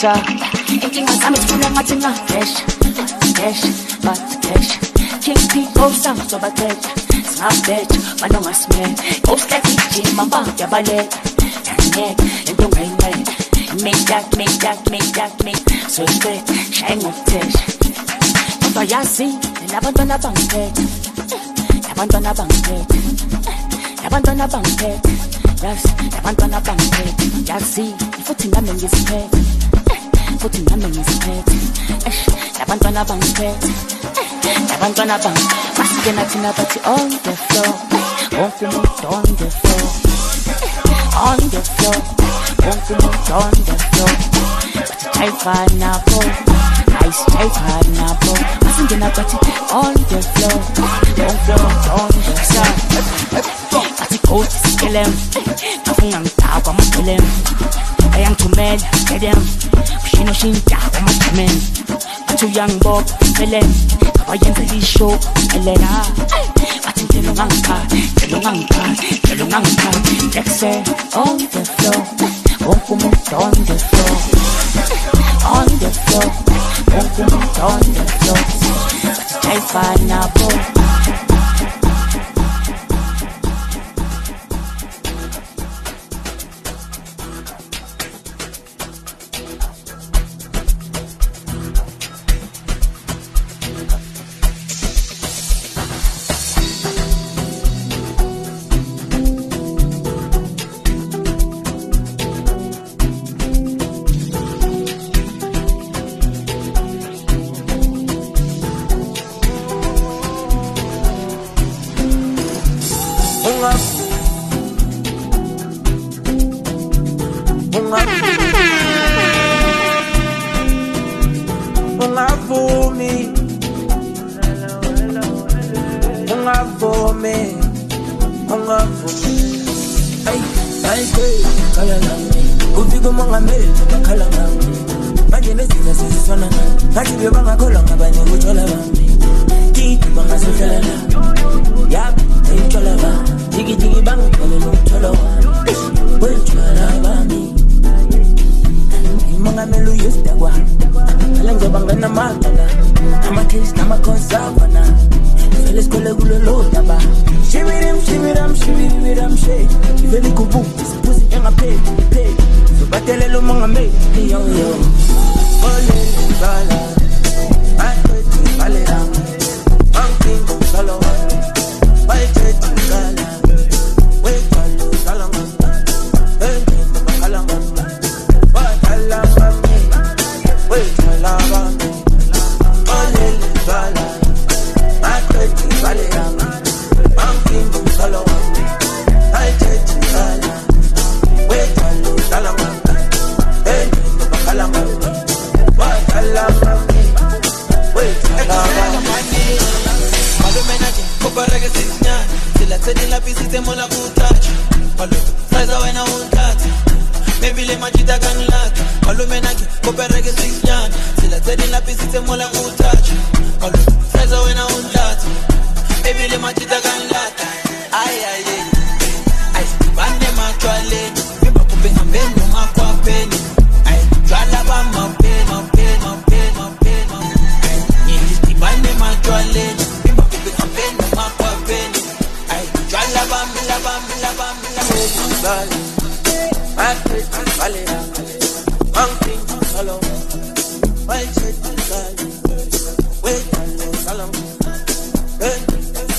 sa inkinga zami zifuna ngathi ngadesh desh but desh King people sound so bad Snapchat manongasmen Ghost like DJ mamba yabaleka Nek into ngayincede Make that So straight shine of tesh Kodwa yazi labantwana bangiphethe Labantwana bangiphethe Labantwana bangiphethe Yes, labantwana bangiphethe Yazi futhi nami ngiziphethe Futhi nami ngiziphethe Labantwana bangiphethe Labantwana bang Masikena thina bathi on the floor Wonke umuntu on the floor On the floor Wonke umuntu on the floor Bathi jaiva nabo Ice jaiva nabo Masikena bathi on the floor Wonke umuntu on the floor Bathi go sikelem Kafunga ngidakwa amagelem Ayangithumela gedem Ushino shinta kwamajamen Bathi uyangibopha felem Wayenza lisho elena Bathi ngelo ngangipha Let's say on the floor Wonke umuntu on the floor On the floor Wonke umuntu on the floor Bathi jaiva nabo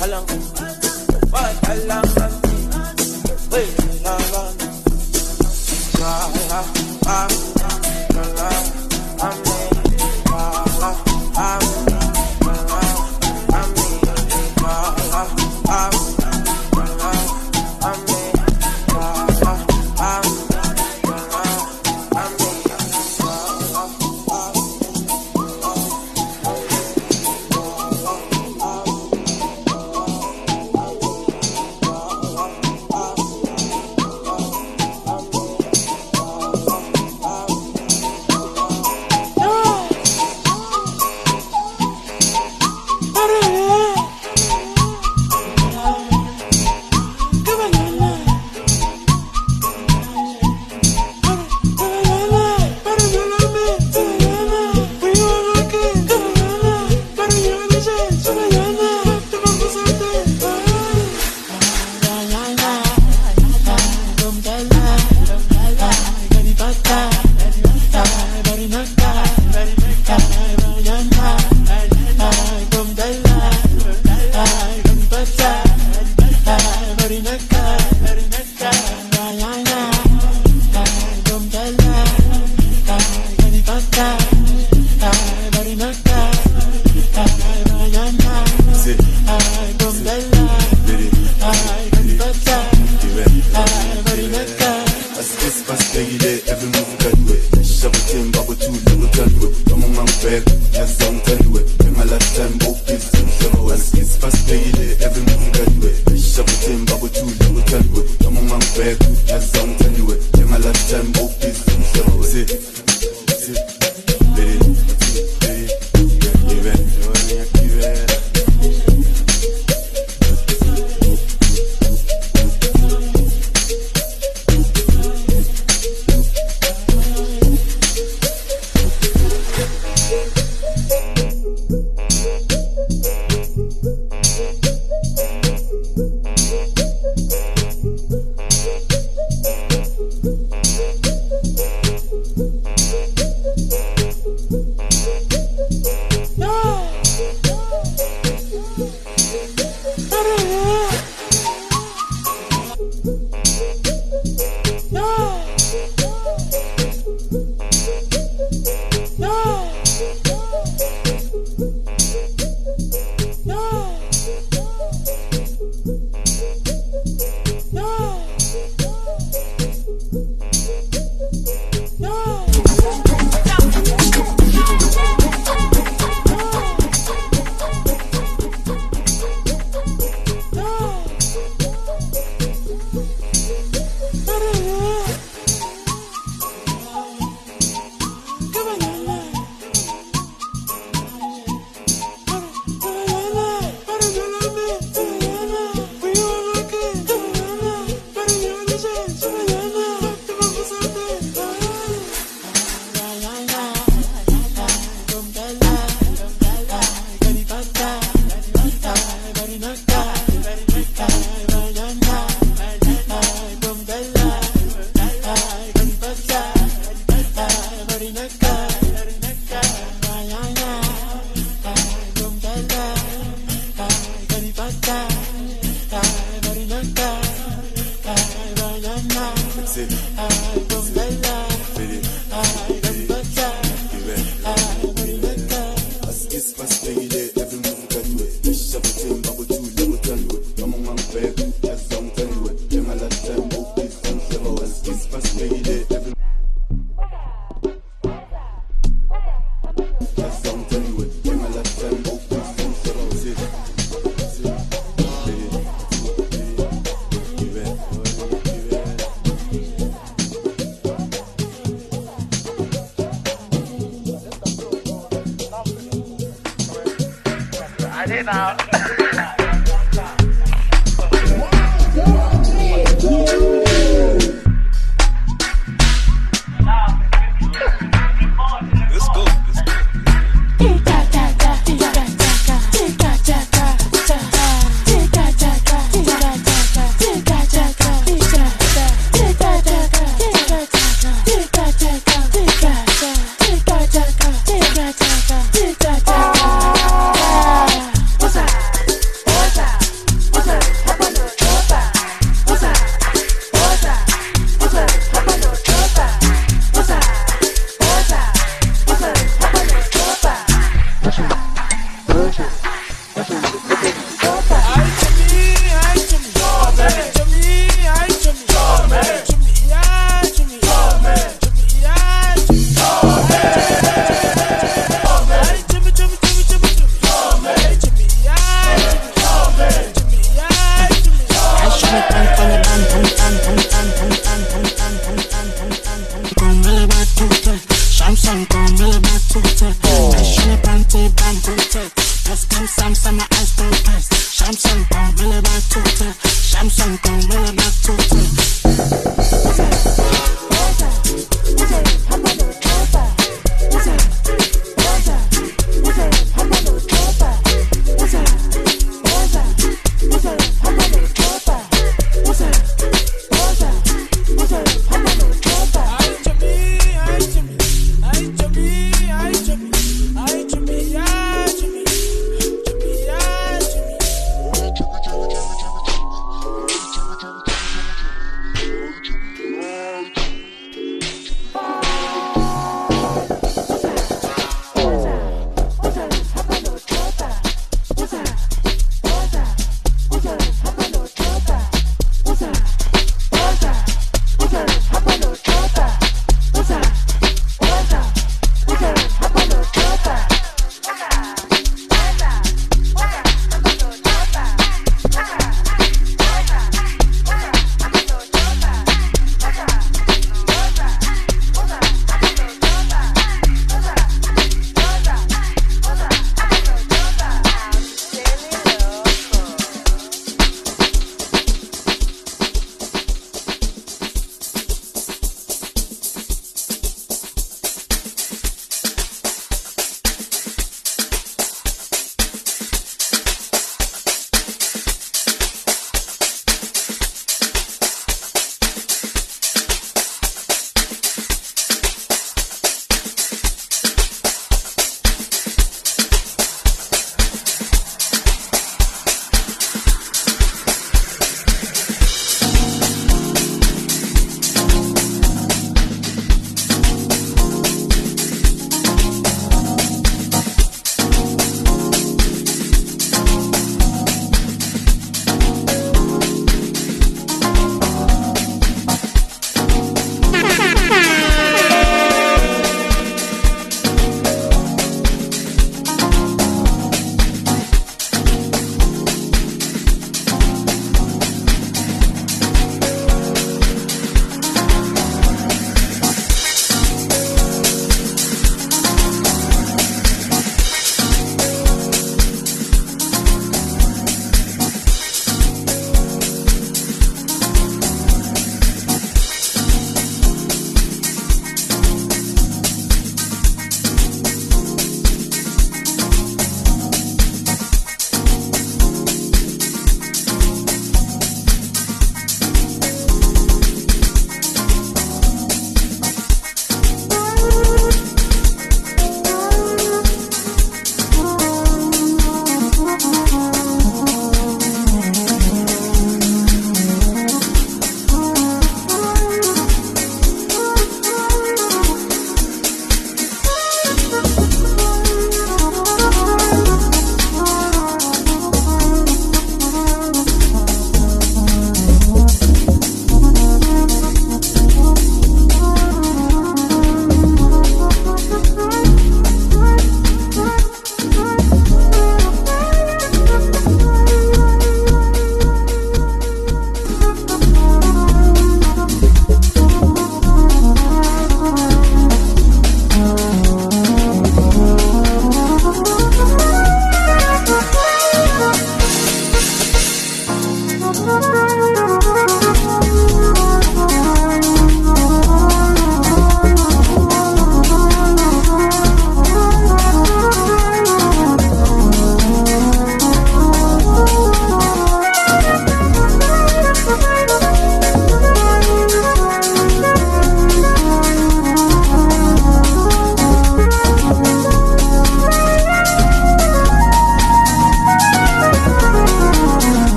Hello.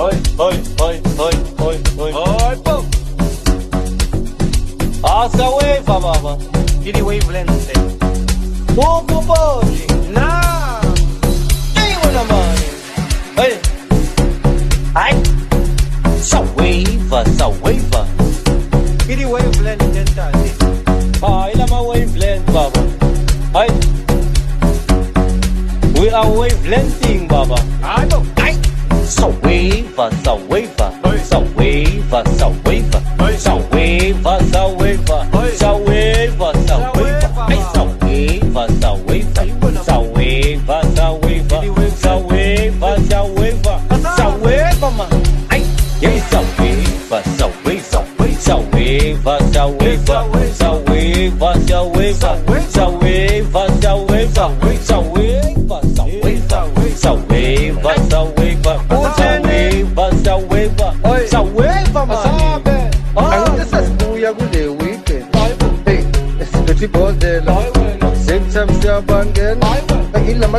Oi, po. Asa wave baba. Ili wavelength. Popo boy. Na. Hey, wala man. Hey. Ay. Sa wave. Ili wavelength dentali. Ila ma wavelength baba. Ay. We are wavelengthing baba. Ay, po. Ay. Sa wave.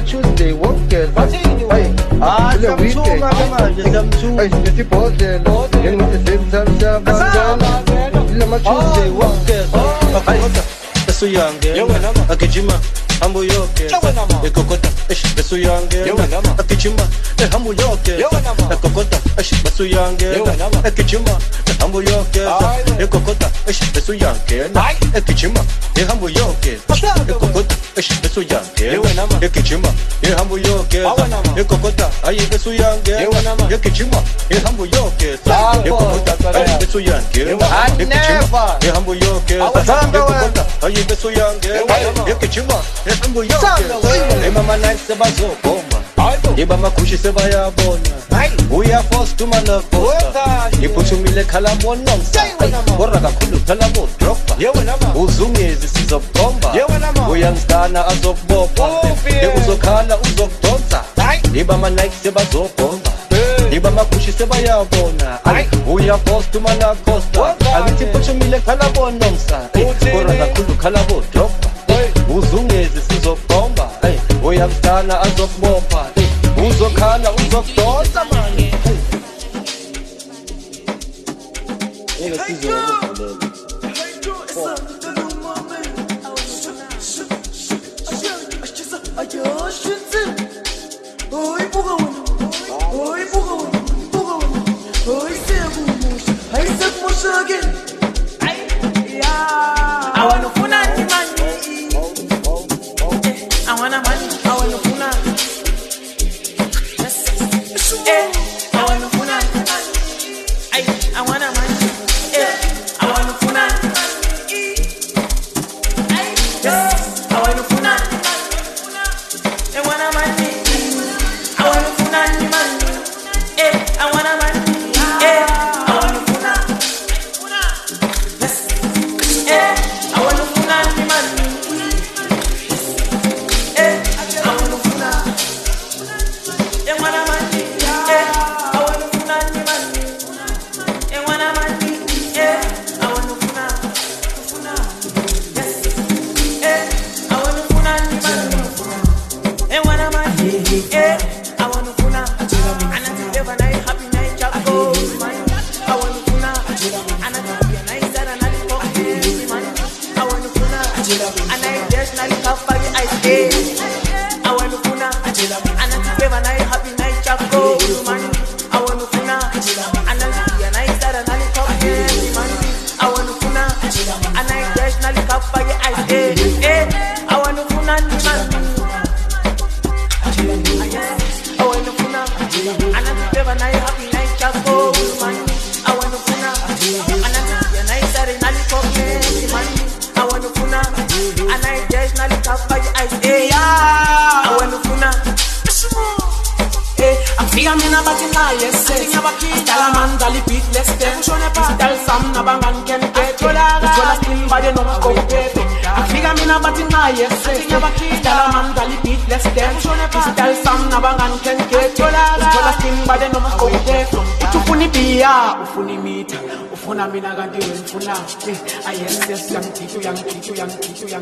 Tuesday, walk it. Hey, Some weekend. Hey, City Bordel. Then with the same time, Tuesday, walk it. Besu yange akijima hambu yoke ekokota besu yange akijima hambu yoke ekokota besu yange akijima hambu yoke ekokota besu yange akijima hambu yoke ekokota besu yange akijima hambu yoke ekokota ayi besu yange akijima hambu yoke ekokota besu yange akijima hambu yoke ekokota ayi besu yange ekijima hambu yoke mama night sebazokoma iba makushi sebayabona uya force to manakosa iphuthumile khala mononsa borra kakhulu phela bo droppa uzungezi sizobomba uyangistana azokubopha uzokhala uzokudonsa iba ma night sebazokoma iba makushi sebayabona uya force to manakosa akithi phuthumile khala mononsa borra kakhulu khala bo droppa uzungezi sizobomba uyamstana azokubopha uzokhala uzokudonsa manje Ufuni mita, ufuna mina kanti wemfuna. Yes, young Tito.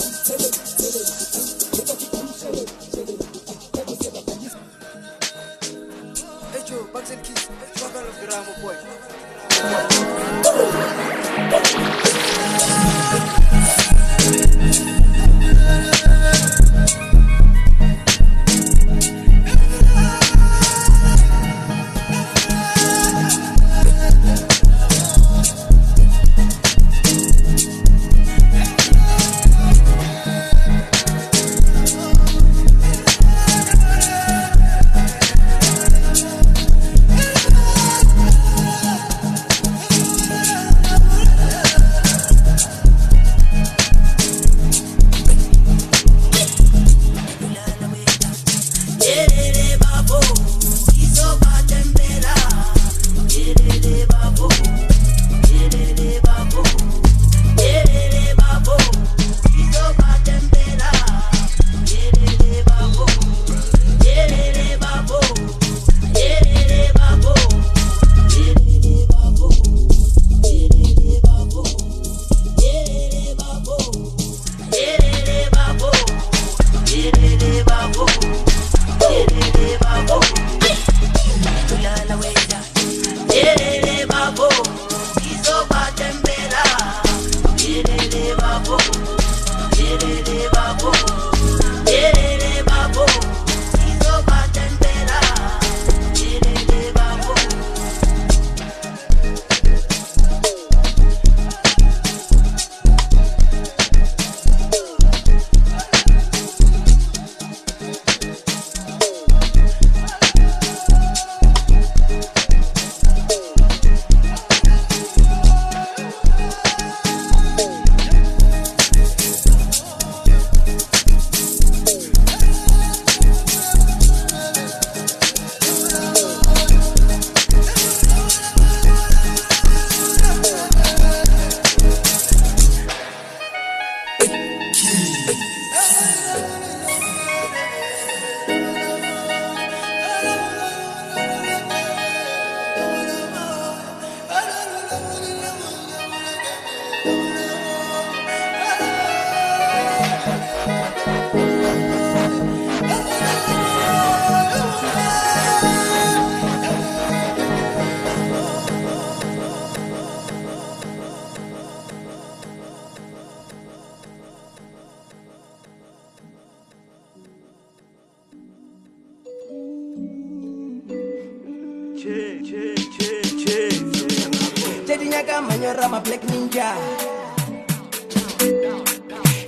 Jadinyaka manyora ma black ninja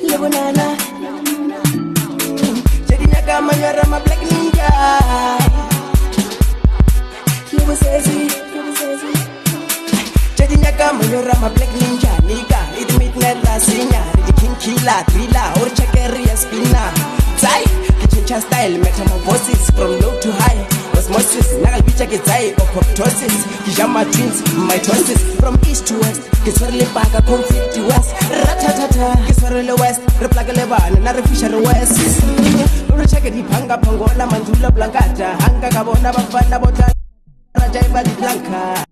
Lebonana Jadinyaka manyora ma black ninja Lebosezi Jadinyaka manyora ma black ninja Nika, it midnight la sinya The king killer, thriller, or chakeri spinner Zai, kitchen style, metamorphosis from low to high Osmosis, nagalpicha gezai, apoptosis Kijama twins, mitosis From east to west, kiswarele baka conflict west Ratatata, kiswarele west Replagale bana, narefishare west Uruchake di panga pangola, mandula blankata Hanga kabona bafana bota Rajaiba di blanca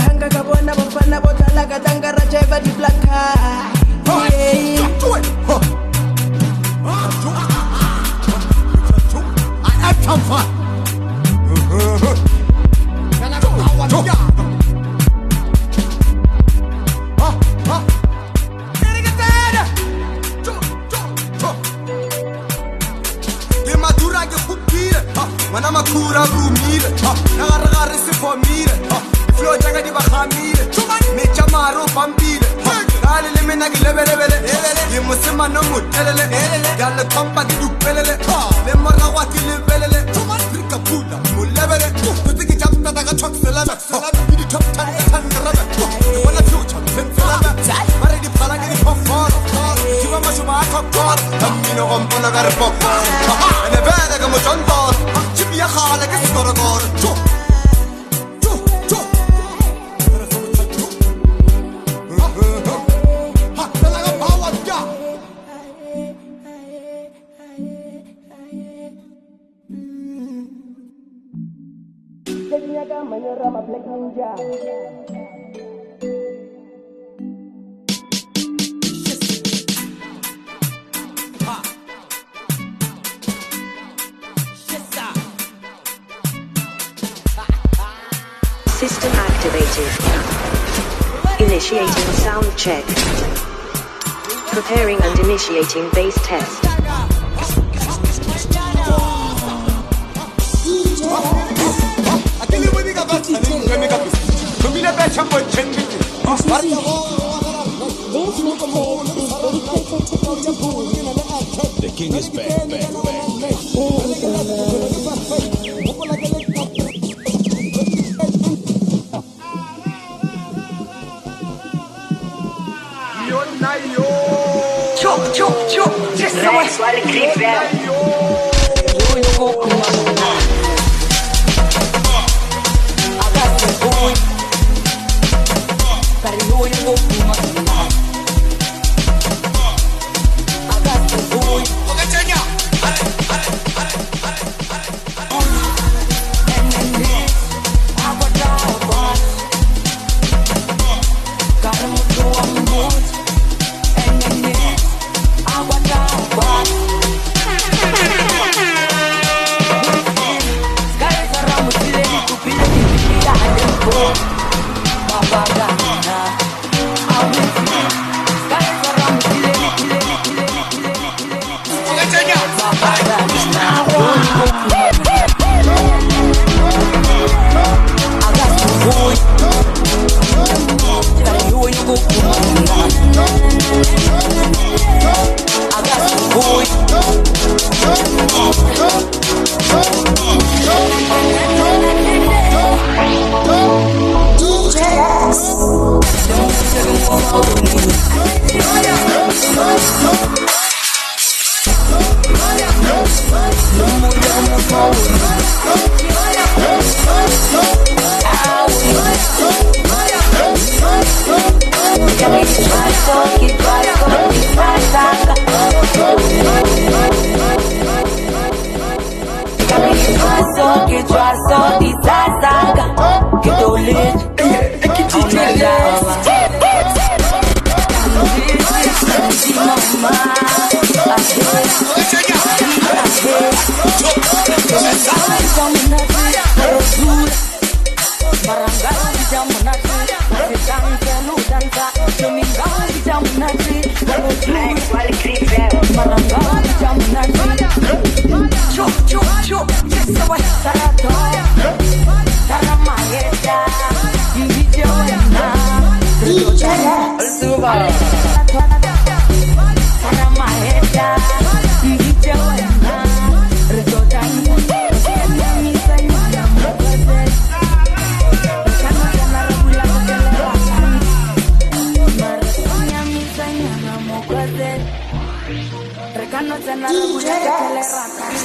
Hanga kabona bafana bota Lagatanga rajaiba di blanca Oh yeah, do it! Come on. Madura che pupire, mana makura brumire, nagaragare se pomire, flow jaga di bahamire, me chamaro bambire, dale le mena che lebele, ye musema no mutelele, dale kompa di dupelele, le morga ti lebele, rika pula mulebele, tuti ki chapta daga chok selaba, di chok tan rabe, wala future selaba, mare di phala ke di poforo, jiwa mashuma kokor, amino ompona gar pokor, ene bada ke mochondor, jibiya khala ke skorgor, Manyora black ninja System activated. Initiating sound check. Preparing and initiating bass test. The king is back. Chuk, just so I swallow clip Baba Recano se na regula que le rata.